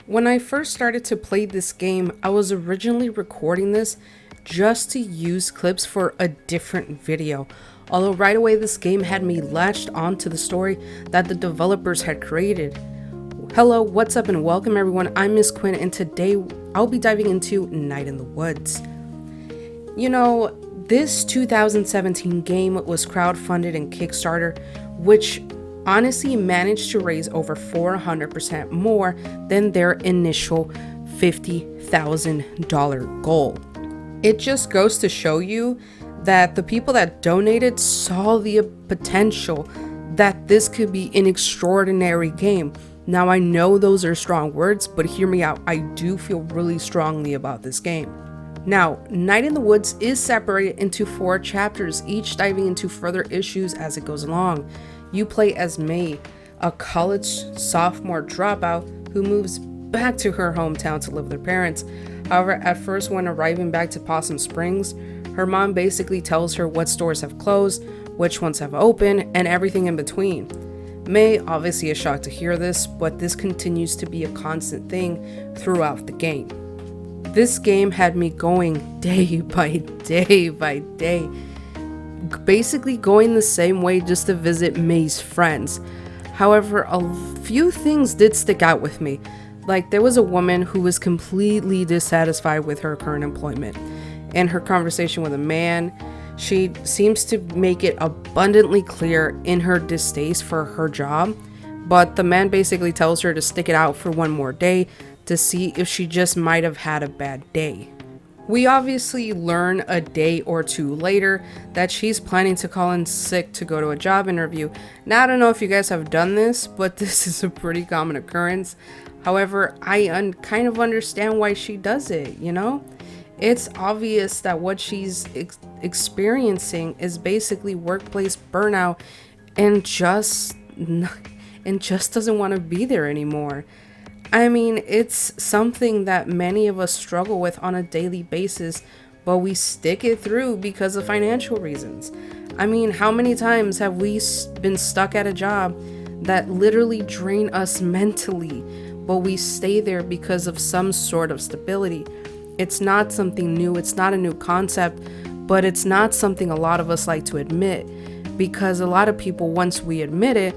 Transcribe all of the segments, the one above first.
When I first started to play this game, I was originally recording this just to use clips for a different video. Although right away this game had me latched onto the story that the developers had created. Hello, what's up and welcome everyone, I'm Miss Quinn and today I'll be diving into Night in the Woods. You know, this 2017 game was crowdfunded in Kickstarter, which honestly managed to raise over 400% more than their initial $50,000 goal. It just goes to show you that the people that donated saw the potential that this could be an extraordinary game. Now I know those are strong words, but hear me out. I do feel really strongly about this game. Now, Night in the Woods is separated into 4 chapters, each diving into further issues as it goes along. You play as May, a college sophomore dropout who moves back to her hometown to live with her parents. However, at first when arriving back to Possum Springs, her mom basically tells her what stores have closed, which ones have opened, and everything in between. May obviously is shocked to hear this, but this continues to be a constant thing throughout the game. This game had me going day by day by day, basically going the same way just to visit May's friends. However, a few things did stick out with me. Like, there was a woman who was completely dissatisfied with her current employment. In her conversation with a man, she seems to make it abundantly clear in her distaste for her job, but the man basically tells her to stick it out for one more day to see if she just might have had a bad day. We obviously learn a day or two later that she's planning to call in sick to go to a job interview. Now, I don't know if you guys have done this, but this is a pretty common occurrence. However, I kind of understand why she does it, you know? It's obvious that what she's experiencing is basically workplace burnout and just doesn't want to be there anymore. I mean, it's something that many of us struggle with on a daily basis, but we stick it through because of financial reasons. I mean, how many times have we been stuck at a job that literally drain us mentally, but we stay there because of some sort of stability? It's not something new, it's not a new concept, but it's not something a lot of us like to admit, because a lot of people, once we admit it,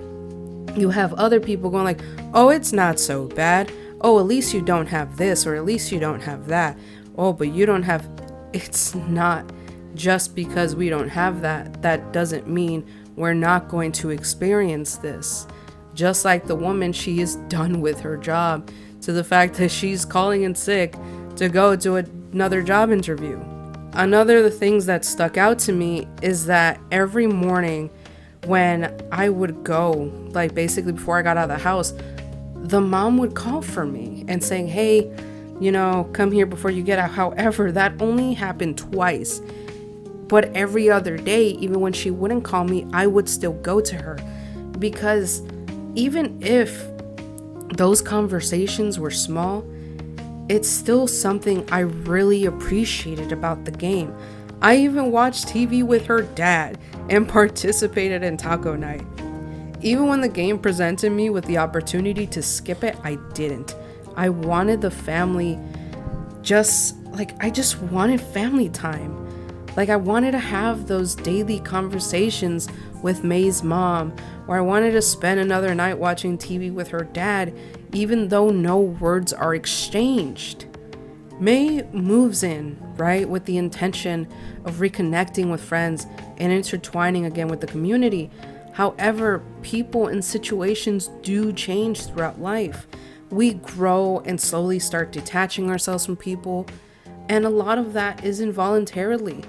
you have other people going like, oh, it's not so bad. Oh, at least you don't have this, or at least you don't have that. Oh, but you don't have... It's not just because we don't have that. That doesn't mean we're not going to experience this. Just like the woman, she is done with her job to the fact that she's calling in sick to go to another job interview. Another of the things that stuck out to me is that every morning when I would go, like basically before I got out of the house, the mom would call for me and saying, hey, you know, come here before you get out. However, that only happened twice. But every other day, even when she wouldn't call me, I would still go to her. Because even if those conversations were small, it's still something I really appreciated about the game. I even watched TV with her dad and participated in taco night. Even when the game presented me with the opportunity to skip it, I didn't. I wanted the family, I just wanted family time. Like, I wanted to have those daily conversations with May's mom, or I wanted to spend another night watching TV with her dad, even though no words are exchanged. May moves in, right, with the intention of reconnecting with friends and intertwining again with the community. However, people and situations do change throughout life. We grow and slowly start detaching ourselves from people, and a lot of that is involuntarily.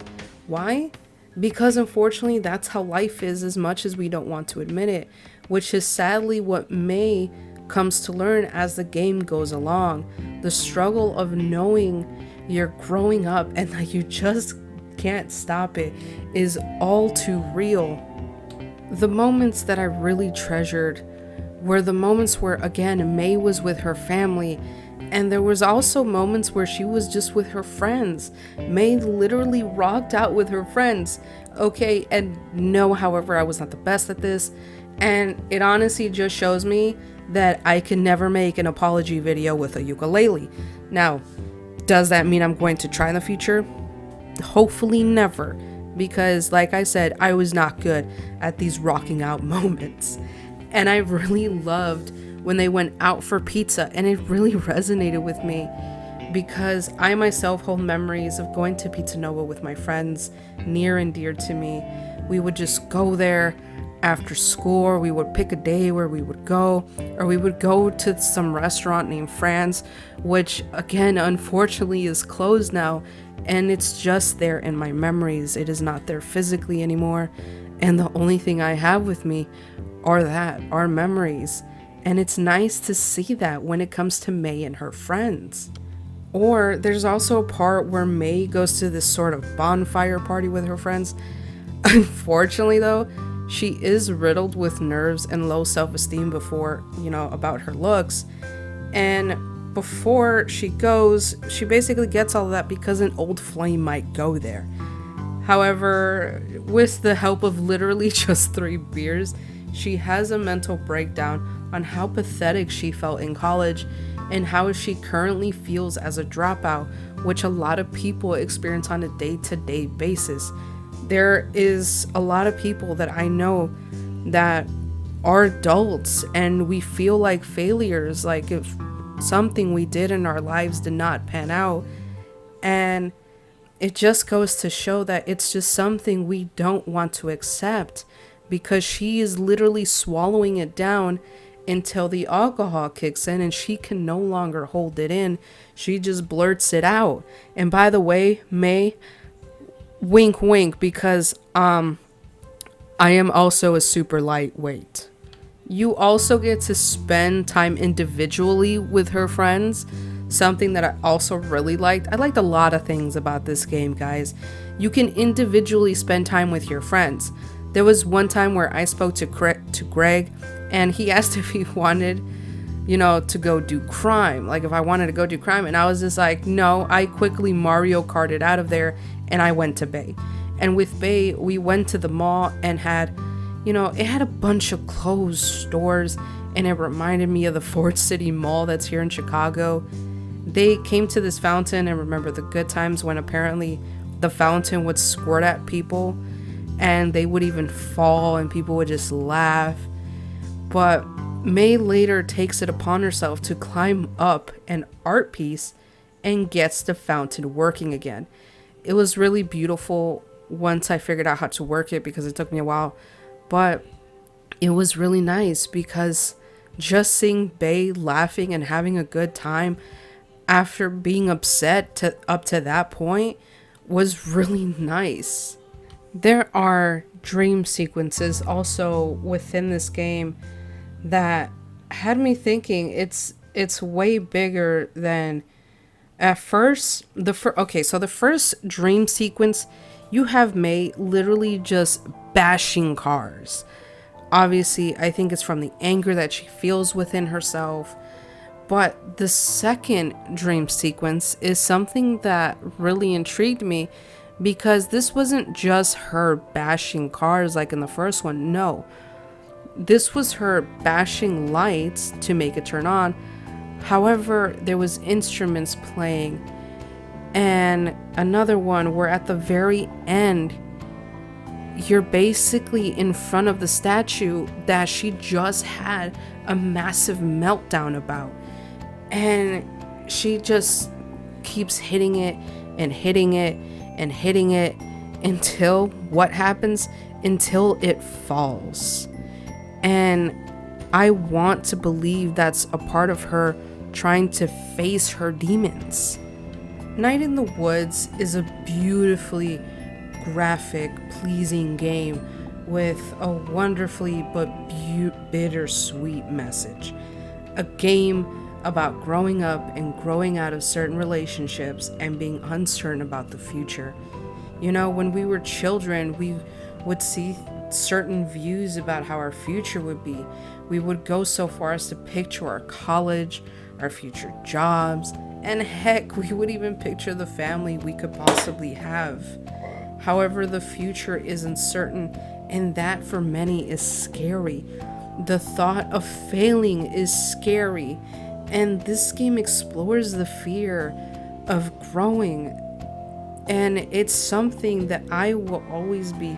Why? Because unfortunately that's how life is, as much as we don't want to admit it, which is sadly what May comes to learn as the game goes along. The struggle of knowing you're growing up and that you just can't stop it is all too real. The moments that I really treasured were the moments where, again, May was with her family, and there was also moments where she was just with her friends. May literally rocked out with her friends. Okay, and no, however, I was not the best at this, And it honestly just shows me that I can never make an apology video with a ukulele. Now, does that mean I'm going to try in the future? Hopefully never, because like I said, I was not good at these rocking out moments. And I really loved when they went out for pizza, and it really resonated with me because I myself hold memories of going to Pizza Nova with my friends, near and dear to me. We would just go there after school, or we would pick a day where we would go, or we would go to some restaurant named France, which again, unfortunately, is closed now, and it's just there in my memories. It is not there physically anymore, and the only thing I have with me are memories. And it's nice to see that when it comes to May and her friends. Or there's also a part where May goes to this sort of bonfire party with her friends. Unfortunately, though, she is riddled with nerves and low self-esteem before, about her looks. And before she goes, she basically gets all of that because an old flame might go there. However, with the help of literally just 3 beers, she has a mental breakdown on how pathetic she felt in college and how she currently feels as a dropout, which a lot of people experience on a day-to-day basis. There is a lot of people that I know that are adults and we feel like failures, like if something we did in our lives did not pan out. And it just goes to show that it's just something we don't want to accept, because she is literally swallowing it down until the alcohol kicks in and she can no longer hold it in. She just blurts it out. And by the way, May, wink wink, because I am also a super lightweight. You also get to spend time individually with her friends, something that I also really liked. I liked a lot of things about this game, guys. You can individually spend time with your friends. There was one time where I spoke to Greg, and he asked if he wanted, to go do crime. Like if I wanted to go do crime. And I was just like, no. I quickly Mario Karted out of there, and I went to Bay. And with Bay, we went to the mall and had, it had a bunch of closed stores, and it reminded me of the Ford City Mall that's here in Chicago. They came to this fountain and remember the good times when apparently the fountain would squirt at people and they would even fall and people would just laugh. But May later takes it upon herself to climb up an art piece and gets the fountain working again. It was really beautiful once I figured out how to work it, because it took me a while. But it was really nice because just seeing Bay laughing and having a good time after being upset up to that point was really nice. There are dream sequences also within this game that had me thinking it's way bigger than at first. So the first dream sequence, you have May literally just bashing cars. Obviously, I think it's from the anger that she feels within herself. But the second dream sequence is something that really intrigued me, because this wasn't just her bashing cars like in the first one. No, this was her bashing lights to make it turn on. However, there was instruments playing, and another one where at the very end you're basically in front of the statue that she just had a massive meltdown about, and she just keeps hitting it and hitting it and hitting it until what happens? Until it falls. And I want to believe that's a part of her trying to face her demons. Night in the Woods is a beautifully graphic, pleasing game with a wonderfully but bittersweet message. A game about growing up and growing out of certain relationships and being uncertain about the future. When we were children, we would see certain views about how our future would be. We would go so far as to picture our college, our future jobs, and heck, we would even picture the family we could possibly have. However, the future is uncertain, and that for many is scary. The thought of failing is scary, and this game explores the fear of growing. And it's something that I will always be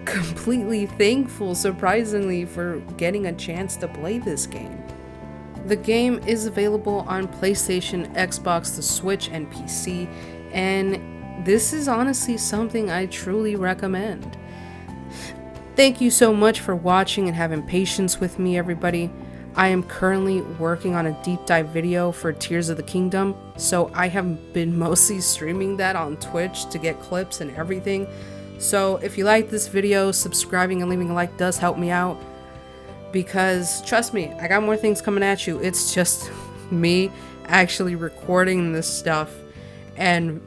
completely thankful, surprisingly, for getting a chance to play this game. The game is available on PlayStation, Xbox, the Switch, and PC, and this is honestly something I truly recommend. Thank you so much for watching and having patience with me, everybody. I am currently working on a deep dive video for Tears of the Kingdom, so I have been mostly streaming that on Twitch to get clips and everything. So if you like this video, subscribing and leaving a like does help me out, because trust me, I got more things coming at you. It's just me actually recording this stuff and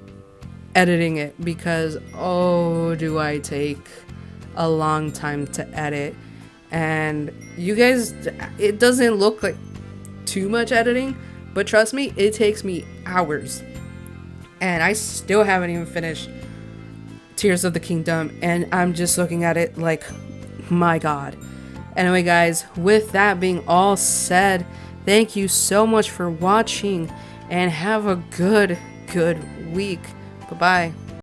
editing it, because oh, do I take a long time to edit. And you guys, it doesn't look like too much editing, but trust me, it takes me hours, and I still haven't even finished Tears of the Kingdom, and I'm just looking at it like, my god. Anyway guys, with that being all said, thank you so much for watching, and have a good week. Bye-bye.